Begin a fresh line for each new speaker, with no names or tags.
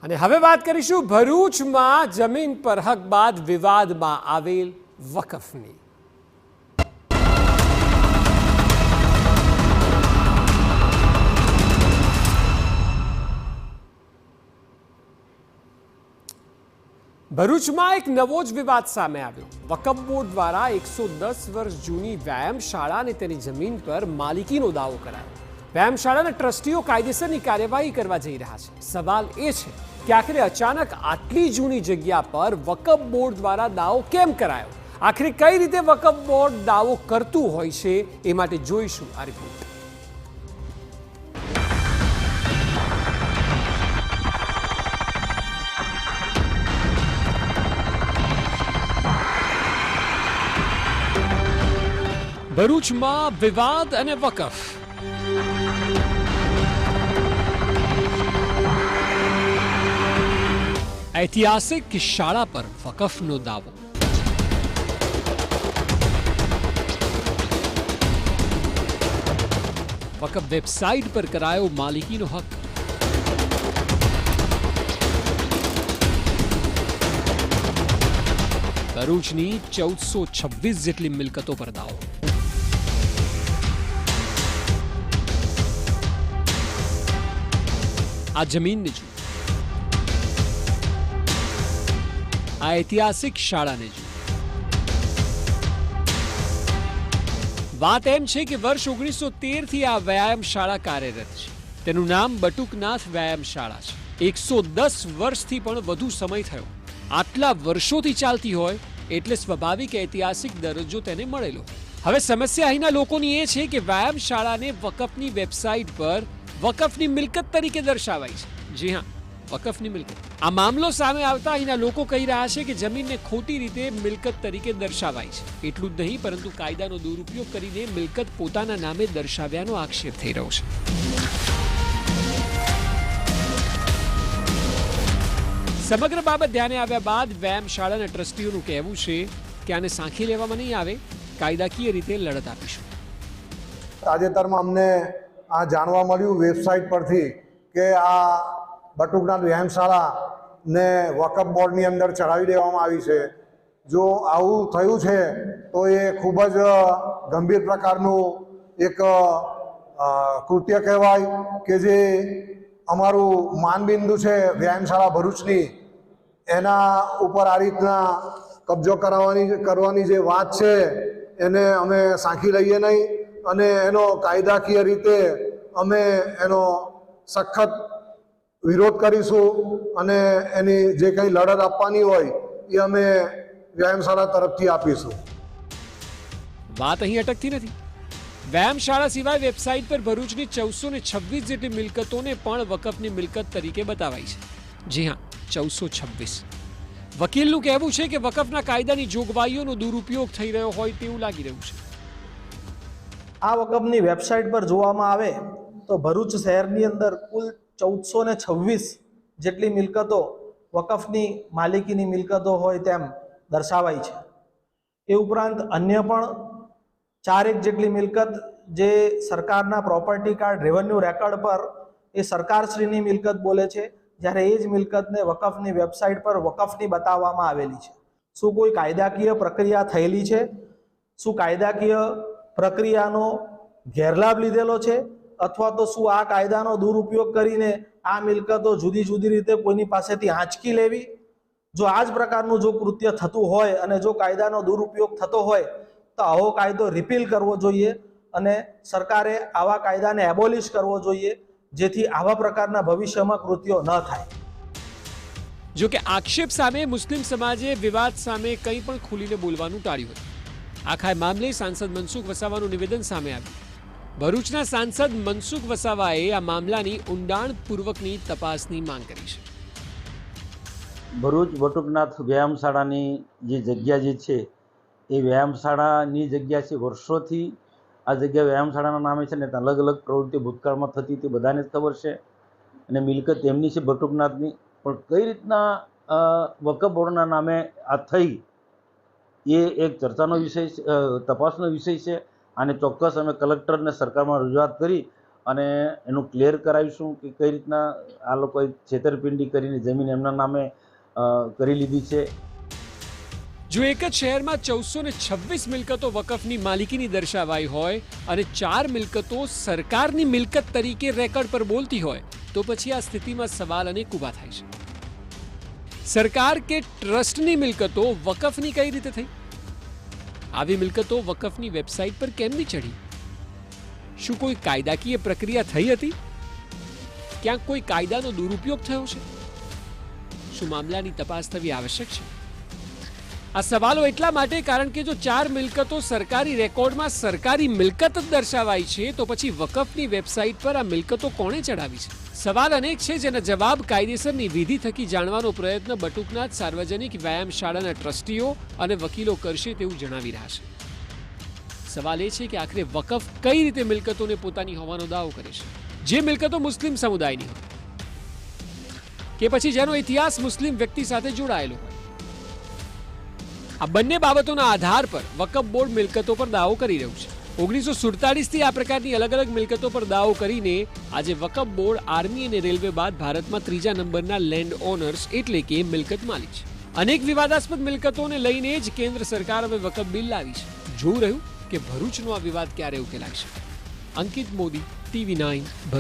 અને હવે વાત કરીશું ભરૂચમાં જમીન પર હક બાદ વિવાદમાં આવેલ વકફની। ભરૂચમાં એક નવો જ વિવાદ સામે આવ્યો। વકફ બોર્ડ દ્વારા 110 વર્ષ જૂની વ્યાયામશાળા અને તેની જમીન પર માલિકીનો દાવો કરાયો। વ્યાયામશાળાના ટ્રસ્ટીઓ કાયદેસરની કાર્યવાહી કરવા જઈ રહ્યા છે। સવાલ એ છે કે આખરે અચાનક આટલી જૂની જગ્યા પર વકફ બોર્ડ દ્વારા દાવો કેમ કરાયો? આખરે કઈ રીતે વકફ બોર્ડ દાવો કરતું હોય છે એ માટે જોઈશું આ રિપોર્ટ। ભરૂચમાં વિવાદ અને વકફ। ઐતિહાસિક શાળા પર વકફનો દાવો। વકફ વેબસાઇટ પર કરાયો માલિકીનો હક। ભરૂચની 1426 જેટલી મિલકતો પર દાવો। આ જમીનને જુઓ, આ ઐતિહાસિક શાળાને જુઓ। વાત એમ છે કે વર્ષ 1913 થી આ વ્યાયામશાળા કાર્યરત છે। તેનું નામ બટુકનાથ વ્યાયામશાળા છે। 110 વર્ષથી પણ વધુ સમય થયો। આટલા વર્ષોથી ચાલતી હોય એટલે સ્વાભાવિક ઐતિહાસિક દરજ્જો તેને મળેલો। હવે સમસ્યા અહીંના લોકોની એ છે કે વ્યાયામશાળાને વકફની વેબસાઇટ પર વકફની મિલકત તરીકે દર્શાવાય છે। જી હા, વકફની મિલકત। આ મામલો સામે આવતા અહીંના લોકો કહી રહ્યા છે કે જમીનને ખોટી રીતે મિલકત તરીકે દર્શાવાય છે। એટલું જ નહીં પરંતુ કાયદાનો દુરુપયોગ કરીને મિલકત પોતાના નામે દર્શાવ્યાનો આક્ષેપ થઈ રહ્યો છે। સમગ્ર બાબત ધ્યાને આવ્યા બાદ વ્યાયામશાળાના ટ્રસ્ટીઓનું કહેવું છે કે આને સાંખી લેવામાં નહીં આવે, કાયદાકીય રીતે લડત આપીશું।
તાજેતરમાં અમને આ જાણવા મળ્યું વેબસાઇટ પરથી કે આ બટુકનાથ વ્યાયામશાળાને વકફ બોર્ડની અંદર ચડાવી દેવામાં આવી છે। જો આવું થયું છે તો એ ખૂબ જ ગંભીર પ્રકારનું એક કૃત્ય કહેવાય કે જે અમારું માનબિંદુ છે વ્યાયામશાળા ભરૂચની, એના ઉપર આ રીતના કબજો કરવાની જે વાત છે એને અમે સાંખી લઈએ નહીં અને એનો કાયદાકીય રીતે અમે એનો સખત વિરોધ કરીશું અને એની જે કંઈ લડત આપવાની હોય એ અમે વ્યાયામશાળા તરફથી આપીશું।
વાત અહીં અટકતી નથી। વ્યાયામશાળા સિવાય વેબસાઇટ પર ભરૂચની 1426 જેટલી મિલકતોને પણ વકફની મિલકત તરીકે બતાવાઈ છે। જી હા, 1426। વકીલનું કહેવું છે કે વકફના કાયદાની જોગવાઈઓનો દુરુપયોગ થઈ રહ્યો હોય તેવું લાગી રહ્યું છે।
આ વકફની વેબસાઇટ પર જોવામાં આવે તો ભરૂચ શહેરની અંદર કુલ 1426 જેટલી મિલકતો વકફની માલિકીની મિલકતો હોય તેમ દર્શાવાઈ છે। એ ઉપરાંત અન્ય પણ 4 જેટલી મિલકત જે સરકારના પ્રોપર્ટી કાર્ડ રેવન્યુ રેકર્ડ પર એ સરકારશ્રીની મિલકત બોલે છે, જ્યારે એ જ મિલકતને વકફની વેબસાઇટ પર વકફની બતાવવામાં આવેલી છે। શું કોઈ કાયદાકીય પ્રક્રિયા થયેલી છે? શું કાયદાકીય પ્રક્રિયાનો ગેરલાભ લીધેલો છે અથવા તો શું આ કાયદાનો દુરુપયોગ કરીને આ મિલકતો જુદી જુદી રીતે કોઈની પાસેથી આંચકી લેવી? જો આ જ પ્રકારનું જો કૃત્ય થતું હોય અને જો કાયદાનો દુરુપયોગ થતો હોય તો આવો કાયદો રિપીલ કરવો જોઈએ અને સરકારે આવા કાયદાને એબોલિશ કરવો જોઈએ, જેથી આવા પ્રકારના ભવિષ્યમાં કૃત્યો ન થાય।
જો કે આક્ષેપ સામે મુસ્લિમ સમાજે વિવાદ સામે કંઈ પણ ખુલીને બોલવાનું ટાળ્યું હતું। આખા મામલે સાંસદ મનસુખ વસાવાનું નિવેદન સામે આવ્યું। ભરૂચના સાંસદ મનસુખ વસાવાએ આ મામલાની ઊંડાણપૂર્વકની તપાસની માંગ કરી છે।
ભરૂચ બટુકનાથ વ્યાયામશાળાની જે જગ્યા જે છે એ વ્યાયામશાળાની જગ્યા છે। વર્ષોથી આ જગ્યા વ્યાયામશાળાના નામે છે ને ત્યાં અલગ અલગ પ્રવૃત્તિઓ ભૂતકાળમાં થતી તે બધાને જ ખબર છે અને મિલકત એમની છે બટુકનાથની, પણ કઈ રીતના વકફ બોર્ડના નામે આ થઈ એ એક ચર્ચાનો વિષય, તપાસનો વિષય છે। આને ચોક્કસ અમે કલેક્ટરને સરકારમાં રજૂઆત કરી અને એનું ક્લિયર કરાવીશું કે કઈ રીતના આ લોકોએ છેતરપિંડી કરીને જમીન એમના નામે કરી લીધી છે.
જો એક જ શહેરમાં 1426 મિલકતો વકફની માલિકીની દર્શાવાઈ હોય અને 4 મિલકતો સરકારની મિલકત તરીકે રેકોર્ડ પર બોલતી હોય તો પછી આ સ્થિતિમાં સવાલ અનેક ઊભા થાય છે. સરકાર કે ટ્રસ્ટની મિલકતો વકફની કઈ રીતે થઈ? આવી મિલકતો વકફની વેબસાઇટ પર કેમ નહીં ચડી? શું કોઈ કાયદાકીય પ્રક્રિયા થઈ હતી? ક્યાંક કોઈ કાયદાનો દુરુપયોગ થયો છે? શું મામલાની તપાસ થવી આવશ્યક છે? આ સવાલો એટલા માટે કારણ કે જો 4 મિલકતો સરકારી રેકોર્ડમાં સરકારી મિલકત જ દર્શાવાય છે તો પછી વકફની વેબસાઇટ પર આ મિલકતો કોણે ચડાવી છે? સવાલ અનેક છે જેના જવાબ કાયદેસરની વિધિ થકી જાણવાનો પ્રયત્ન બટુકનાથ સાર્વજનિક વ્યાયામ શાળાના ટ્રસ્ટીઓ અને વકીલો કરશે તેવું જણાવી રહ્યા છે. સવાલ એ છે કે આખરે વકફ કઈ રીતે મિલકતોને પોતાની હોવાનો દાવો કરે છે? જે મિલકતો મુસ્લિમ સમુદાયની હોય કે પછી જેનો ઇતિહાસ મુસ્લિમ વ્યક્તિ સાથે જોડાયેલો હોય. આ બંને બાબતોના આધાર પર વકફ બોર્ડ મિલકતો પર દાવો કરી રહ્યું છે. 1947 થી આ પ્રકારની અલગ અલગ મિલકતો પર દાવો કરીને આજે વકફ બોર્ડ આર્મી અને રેલવે બાદ ભારતમાં 3જા નંબરના લેન્ડ ઓનર્સ એટલે કે મિલકત માલિક છે. અનેક વિવાદાસ્પદ મિલકતોને લઈને જ કેન્દ્ર સરકાર હવે વકફ બિલ લાવી છે. જોવું રહ્યું કે ભરૂચનો આ વિવાદ ક્યારે ઉકેલાશે. અંકિત મોદી, TV9 ભરૂચ.